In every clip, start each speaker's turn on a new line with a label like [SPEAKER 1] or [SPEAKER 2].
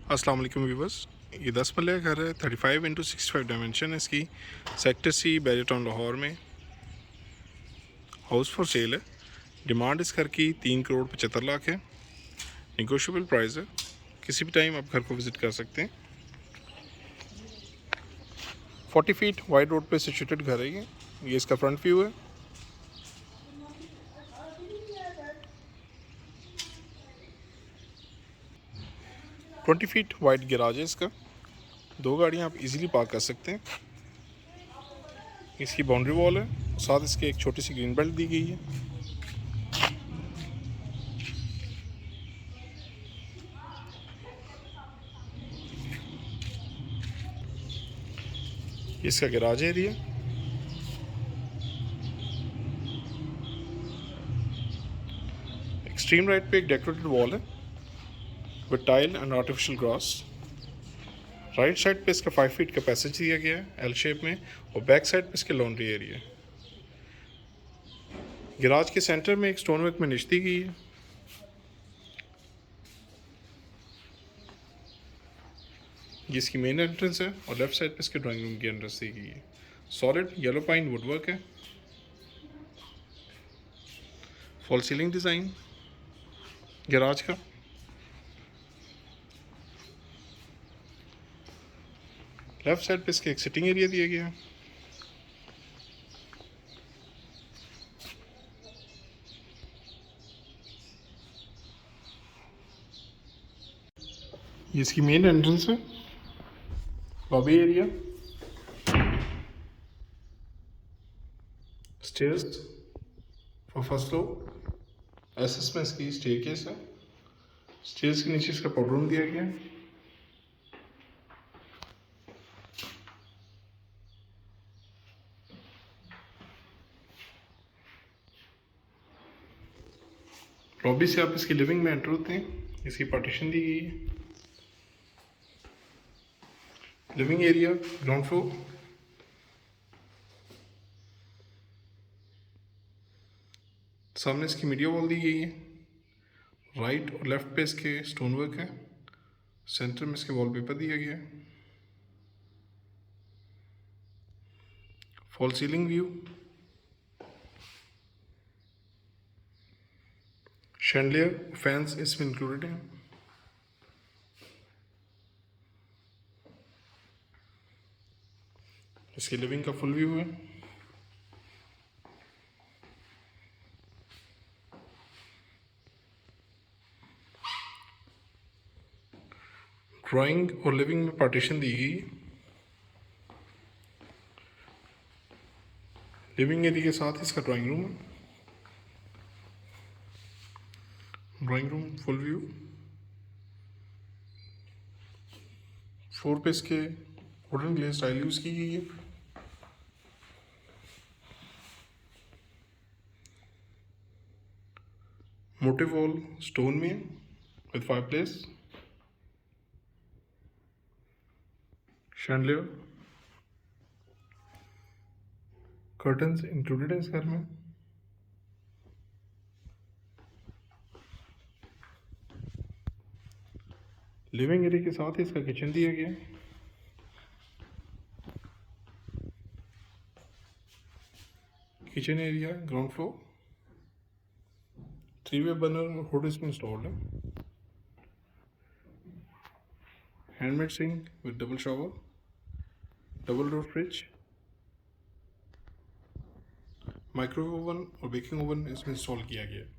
[SPEAKER 1] अस्सलाम वालेकुम व्यूवर्स। ये 10 मरले का घर है। 35x65 डायमेंशन है इसकी। Sector C barrier town Lahore में। हाउस फॉर सेल है। डिमांड इस घर की 3,75,00,000 है। निगोशिएबल प्राइस है। किसी भी टाइम आप घर को विज़िट कर सकते हैं। 40 फीट वाइड रोड पे सिचुएटेड घर है ये इसका फ्रंट व्यू है। ट्वेंटी फीट वाइड गैराज है इसका। 2 गाड़ियाँ आप इजीली पार्क कर सकते हैं। इसकी बाउंड्री वॉल है, साथ इसके एक छोटी सी ग्रीन बेल्ट दी गई है। इसका गैराज एरिया। एक्सट्रीम राइट पे एक डेकोरेटेड वॉल है with tile and artificial grass. Right side पे इसका 5 फीट का पैसेज दिया गया है एल शेप में, और बैक साइड पे इसके लॉन्ड्री एरिया है। गैराज के सेंटर में एक स्टोन वर्क में निच दी गई है। ये इसकी मेन एंट्रेंस है और लेफ्ट साइड पे इसके ड्राइंग रूम की एंट्रेंस दी गई है। सॉलिड येलो पाइन वुडवर्क है। फॉल सीलिंग डिज़ाइन गैराज का। लेफ्ट साइड पे इसके एक सिटिंग एरिया दिया गया है। ये इसकी मेन एंट्रेंस है। Lobby area, stairs for first floor. SS में इसकी स्टेयरकेस है। स्टेयर्स के नीचे इसका पाउडर रूम दिया गया है। लॉबी से आप इसकी लिविंग में एंटर होते हैं। इसकी पार्टीशन दी गई है। Living area ground floor. सामने इसकी मीडिया वॉल दी गई है। राइट और लेफ्ट पे इसके स्टोन वर्क है। सेंटर में इसके वॉलपेपर दिया गया है। Fall ceiling view. Chandelier fans इसमें इंक्लूडेड हैं। इसकी लिविंग का फुल व्यू है। ड्राइंग और लिविंग में पार्टीशन दी गई है। लिविंग एरिया के साथ इसका ड्राइंग रूम है। Drawing room full view. Floor पे इसके वुडन ग्लेज टाइल यूज़ की गई है। मोटिव वॉल स्टोन में with fireplace. Chandelier curtains included है इस घर में। लिविंग एरिया के साथ ही इसका किचन दिया गया है। Kitchen area ground floor. 3-वे बर्नर और हुड इसमें इंस्टॉल्ड है। Handmade sink with double shower, double door fridge, microwave oven और बेकिंग ओवन इसमें इंस्टॉल किया गया है।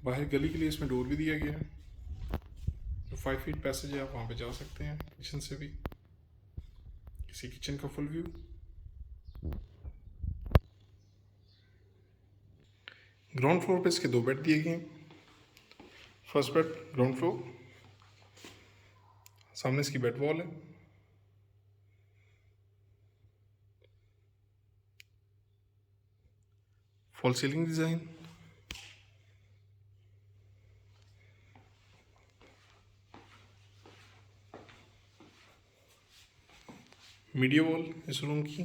[SPEAKER 1] बाहर गली के लिए इसमें डोर भी दिया गया है। जो 5 फीट पैसेज है, आप वहाँ पे जा सकते हैं किचन से भी। इसी किचन का फुल व्यू। ग्राउंड फ्लोर पे इसके 2 बेड दिए गए हैं। First bed ground floor. सामने इसकी बेड वॉल है। Fall ceiling design. Media wall इस रूम की।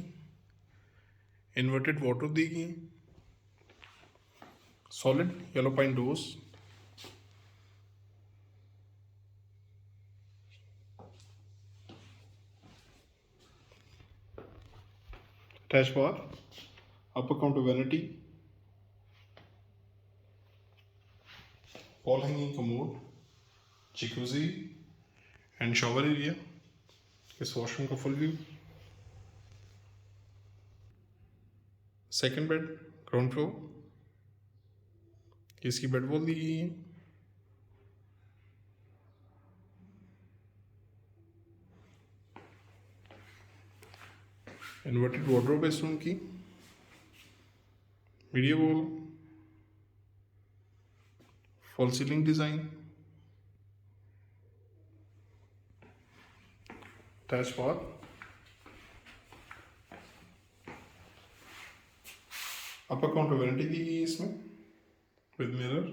[SPEAKER 1] इन्वर्टेड वार्डरोब दी गई। Solid yellow pine doors. Attached bar, upper counter vanity, wall hanging commode, jacuzzi and shower area. इस वॉशरूम का full view. Second bed ground floor. इसकी bed wall दी गई है. Inverted wardrobe इस रूम की. Media wall, fall ceiling design, attach bath, upper counter vanity दी गई है इसमें with mirror,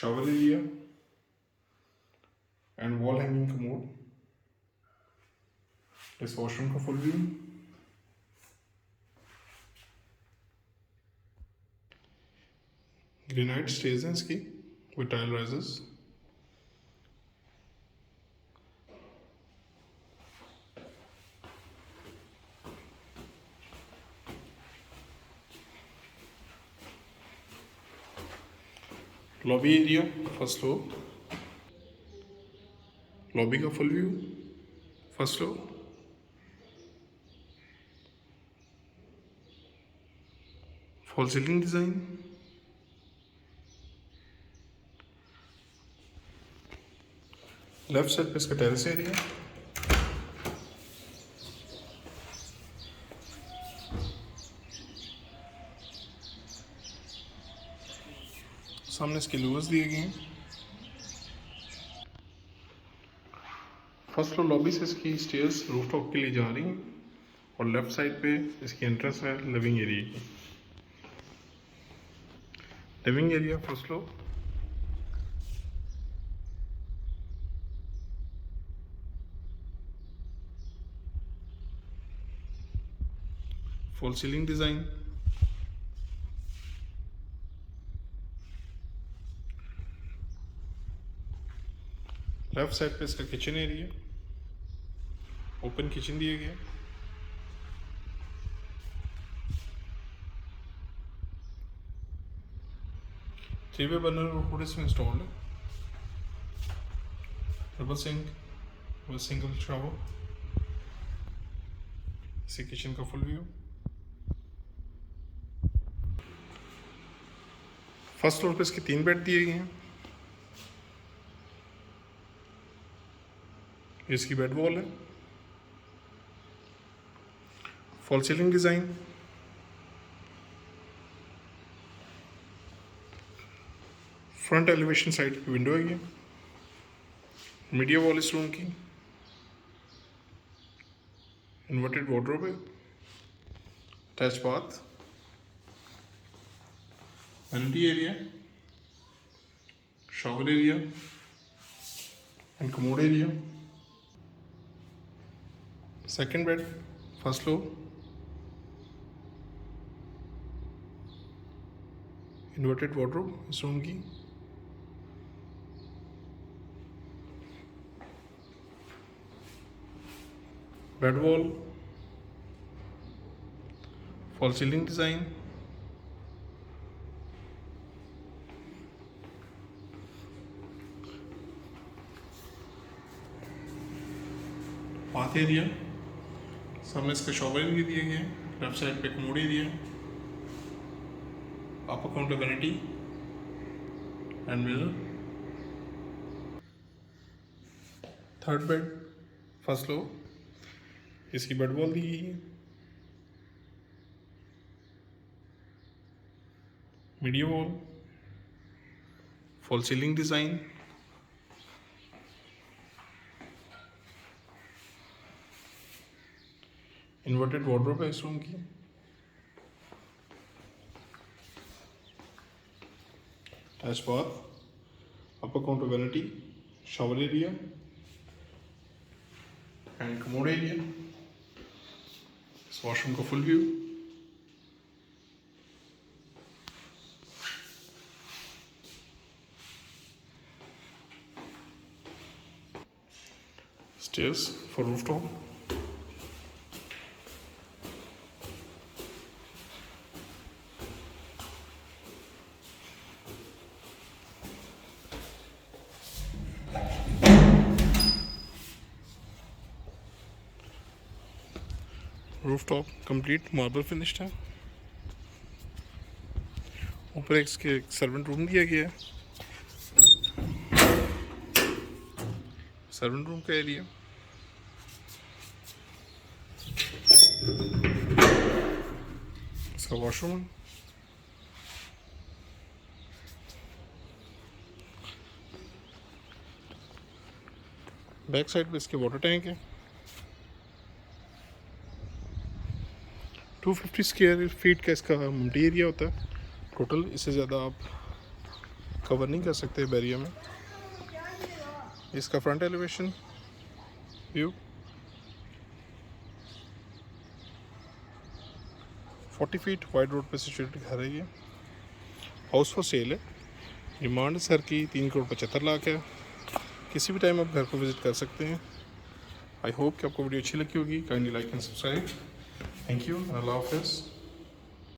[SPEAKER 1] shower area and wall hanging commode. इस वॉशरूम का फुल व्यू. ग्रेनाइट स्टेज हैं इसकी with tile risers. Lobby area first floor. Lobby का full view first floor. Fall ceiling design. Left side पे इसका टेरेस एरिया. सामने इसके louvres दिए गए हैं. फर्स्ट फ्लोर लॉबी से इसकी स्टेयर्स रूफटॉप के लिए जा रही हैं और लेफ्ट साइड पे इसकी एंट्रेंस है लिविंग एरिया की. Living area first floor. Fall ceiling design. Left side पे इसका किचन एरिया. ओपन किचन दिया गया. थ्री वे बर्नर और इसमें इंस्टॉल्ड है. Double sync with single shower. इसी किचन का फुल व्यू. फर्स्ट फ्लोर पे इसके 3 बेड दिए गए हैं. इसकी बेड वॉल है. Fall ceiling design. Front elevation side पे विंडो है ये. मीडिया वॉल इस रूम की. इन्वर्टेड वार्डरोब है. Attach bath. Vanity area, shower area and commode area. Second bed, first floor. Inverted wardrobe इस रूम की. Bed wall, fall ceiling design. Bath area. सामने इसका शॉवर एरिया दिए गए हैं. लेफ्ट साइड पे commode area. Upper counter vanity and mirror. Third bed first floor. इसकी bed wall दी गई है. Media wall, fall ceiling design. Inverted wardrobe है इस रूम की. Attach bath, upper counter vanity, shower area and commode area. इस washroom का full view. Stairs for rooftop. Roof top complete marble finished है। ऊपर इसके सर्वेंट रूम दिया गया है, सर्वेंट रूम का एरिया। इसका वॉशरूम, बैक साइड पे इसके वाटर टैंक है। 250 स्क्वायर फीट का इसका मल्टी एरिया होता है टोटल। इससे ज़्यादा आप कवर नहीं कर सकते बैरियर में। इसका front elevation view 40 feet wide road पे सिचुएटेड घर है ये। हाउस फॉर सेल है। डिमांड सर की 3,75,00,000 है। किसी भी टाइम आप घर को विज़िट कर सकते हैं। आई होप कि आपको वीडियो अच्छी लगी होगी। Kindly like and subscribe. Thank you, Allah हाफ़िज़।